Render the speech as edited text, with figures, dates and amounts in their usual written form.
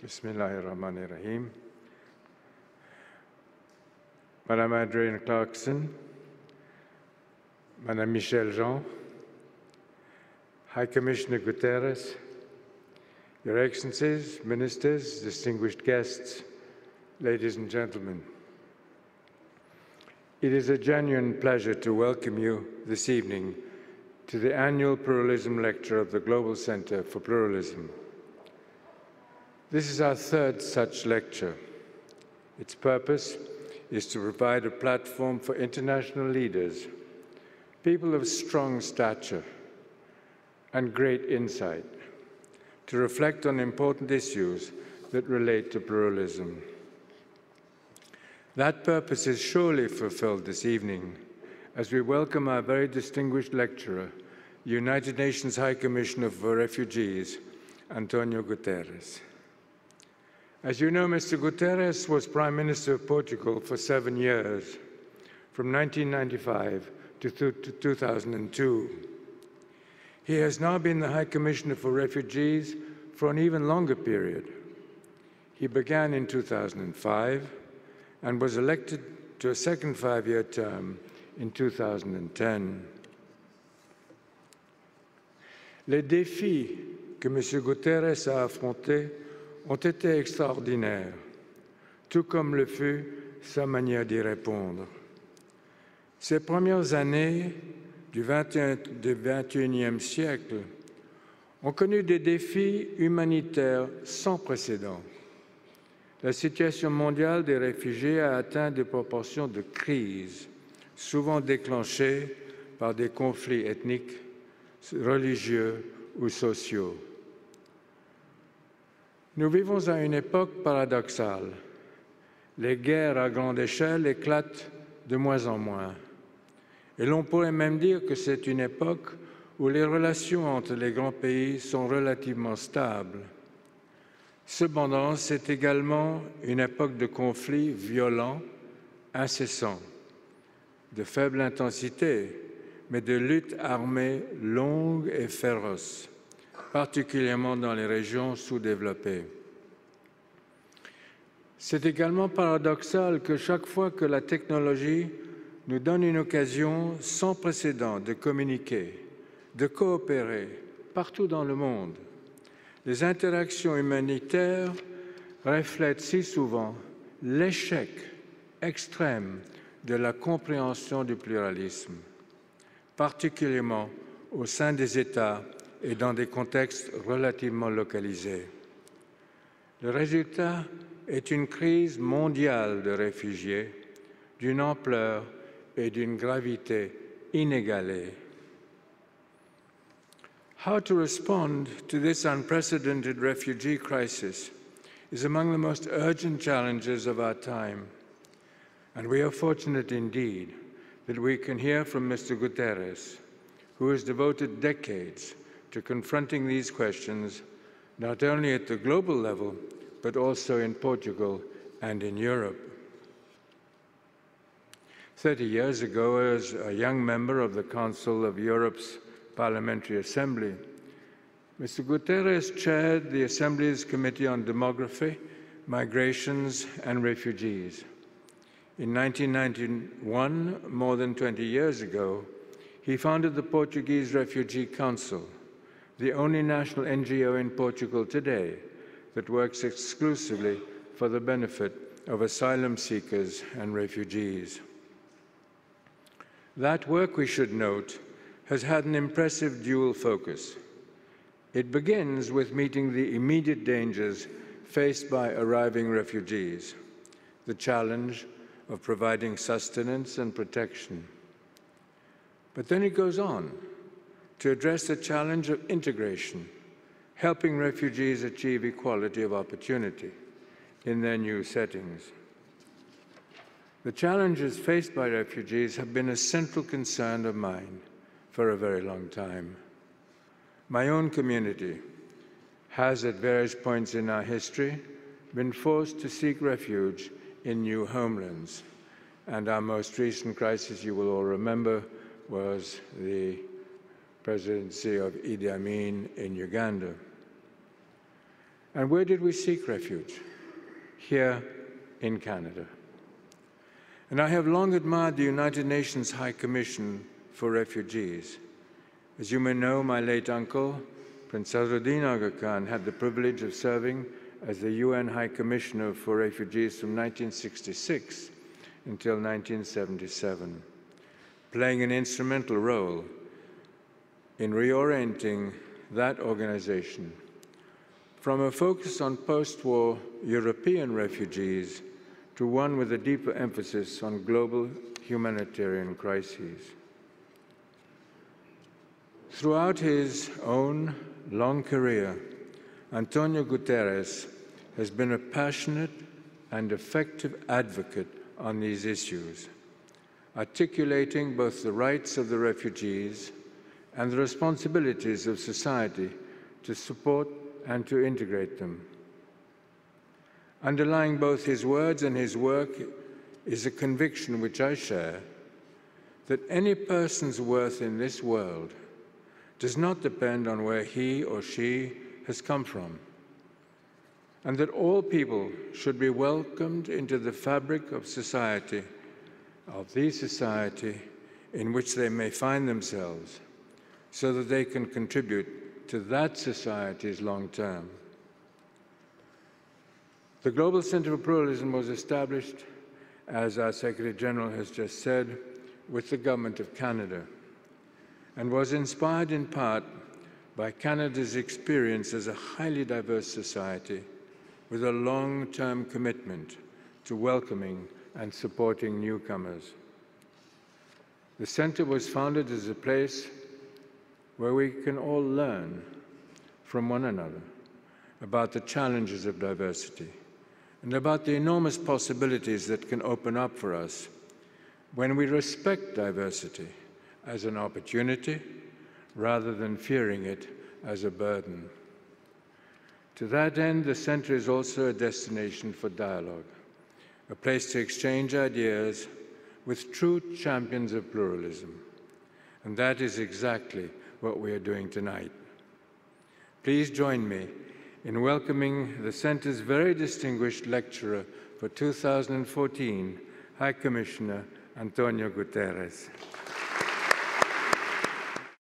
Bismillahirrahmanirrahim. Madame Adrienne Clarkson, Madame Michelle Jean, High Commissioner Guterres, Your Excellencies, Ministers, distinguished guests, ladies and gentlemen. It is a genuine pleasure to welcome you this evening to the annual Pluralism Lecture of the Global Center for Pluralism. This is our third such lecture. Its purpose is to provide a platform for international leaders, people of strong stature and great insight, to reflect on important issues that relate to pluralism. That purpose is surely fulfilled this evening as we welcome our very distinguished lecturer, United Nations High Commissioner for Refugees, Antonio Guterres. As you know, Mr. Guterres was Prime Minister of Portugal for 7 years, from 1995 to 2002. He has now been the High Commissioner for Refugees for an even longer period. He began in 2005 and was elected to a second 5-year term in 2010. Les défis que M. Guterres a affrontés ont été extraordinaires, tout comme le fut sa manière d'y répondre. Ces premières années du XXIe siècle ont connu des défis humanitaires sans précédent. La situation mondiale des réfugiés a atteint des proportions de crise, souvent déclenchées par des conflits ethniques, religieux ou sociaux. Nous vivons à une époque paradoxale. Les guerres à grande échelle éclatent de moins en moins. Et l'on pourrait même dire que c'est une époque où les relations entre les grands pays sont relativement stables. Cependant, c'est également une époque de conflits violents, incessants, de faible intensité, mais de luttes armées longues et féroces, particulièrement dans les régions sous-développées. C'est également paradoxal que chaque fois que la technologie nous donne une occasion sans précédent de communiquer, de coopérer partout dans le monde, les interactions humanitaires reflètent si souvent l'échec extrême de la compréhension du pluralisme, particulièrement au sein des États et dans des contextes relativement localisés. Le résultat est une crise mondiale de réfugiés d'une ampleur et d'une gravité inégalées. How to respond to this unprecedented refugee crisis is among the most urgent challenges of our time, and we are fortunate indeed that we can hear from Mr. Guterres, who has devoted decades to confronting these questions, not only at the global level, but also in Portugal and in Europe. 30 years ago, as a young member of the Council of Europe's Parliamentary Assembly, Mr. Guterres chaired the Assembly's Committee on Demography, Migrations and Refugees. In 1991, more than 20 years ago, he founded the Portuguese Refugee Council, the only national NGO in Portugal today that works exclusively for the benefit of asylum seekers and refugees. That work, we should note, has had an impressive dual focus. It begins with meeting the immediate dangers faced by arriving refugees, the challenge of providing sustenance and protection. But then it goes on to address the challenge of integration, helping refugees achieve equality of opportunity in their new settings. The challenges faced by refugees have been a central concern of mine for a very long time. My own community has, at various points in our history, been forced to seek refuge in new homelands. And our most recent crisis, you will all remember, was the presidency of Idi Amin in Uganda. And where did we seek refuge? Here in Canada. And I have long admired the United Nations High Commission for Refugees. As you may know, my late uncle, Prince Highness the Aga Khan, had the privilege of serving as the UN High Commissioner for Refugees from 1966 until 1977, playing an instrumental role in reorienting that organization from a focus on post-war European refugees to one with a deeper emphasis on global humanitarian crises. Throughout his own long career, Antonio Guterres has been a passionate and effective advocate on these issues, articulating both the rights of the refugees and the responsibilities of society to support and to integrate them. Underlying both his words and his work is a conviction which I share, that any person's worth in this world does not depend on where he or she has come from, and that all people should be welcomed into the fabric of society, of the society in which they may find themselves, so that they can contribute to that society's long term. The Global Center for Pluralism was established, as our Secretary General has just said, with the Government of Canada, and was inspired in part by Canada's experience as a highly diverse society with a long-term commitment to welcoming and supporting newcomers. The Center was founded as a place where we can all learn from one another about the challenges of diversity and about the enormous possibilities that can open up for us when we respect diversity as an opportunity rather than fearing it as a burden. To that end, the Center is also a destination for dialogue, a place to exchange ideas with true champions of pluralism. And that is exactly what we are doing tonight. Please join me in welcoming the Center's very distinguished lecturer for 2014, High Commissioner Antonio Guterres.